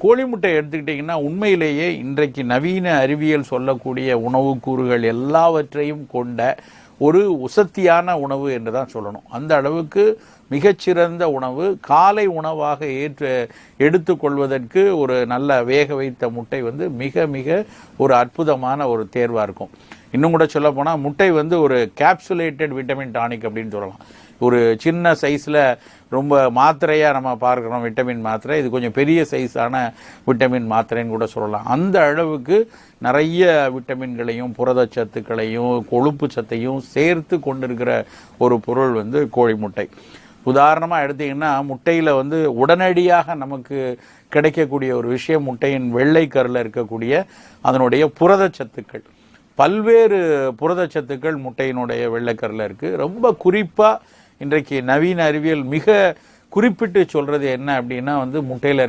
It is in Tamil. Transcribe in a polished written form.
கோழி முட்டை எடுத்துக்கிட்டிங்கன்னா உண்மையிலேயே இன்றைக்கு நவீன அறிவியல் சொல்லக்கூடிய உணவு கூறுகள் எல்லாவற்றையும் கொண்ட ஒரு உசத்தியான உணவு என்று தான் சொல்லணும். அந்த அளவுக்கு மிகச்சிறந்த உணவு. காலை உணவாக எடுத்துக்கொள்வதற்கு ஒரு நல்ல வேக வைத்த முட்டை மிக மிக ஒரு அற்புதமான ஒரு தேர்வாக இருக்கும். இன்னும் கூட சொல்ல போனால் முட்டை ஒரு கேப்சுலேட்டட் விட்டமின் டானிக் அப்படின்னு சொல்லலாம். ஒரு சின்ன சைஸில் ரொம்ப மாத்திரையாக நம்ம பார்க்குறோம் விட்டமின் மாத்திரை, இது கொஞ்சம் பெரிய சைஸான விட்டமின் மாத்திரைன்னு கூட சொல்லலாம். அந்த அளவுக்கு நிறைய விட்டமின்களையும் புரதச்சத்துக்களையும் கொழுப்பு சத்தையும் சேர்த்து கொண்டிருக்கிற ஒரு பொருள் கோழி முட்டை. உதாரணமாக எடுத்திங்கன்னா முட்டையில் உடனடியாக நமக்கு கிடைக்கக்கூடிய ஒரு விஷயம் முட்டையின் வெள்ளை கருவில் இருக்கக்கூடிய அதனுடைய புரதச்சத்துக்கள். பல்வேறு புரதச்சத்துக்கள் முட்டையினுடைய வெள்ளைக்கருவில் இருக்குது. ரொம்ப குறிப்பாக இன்றைக்கு நவீன அறிவியல் மிக குறிப்பிட்டு சொல்கிறது என்ன அப்படின்னா முட்டையில்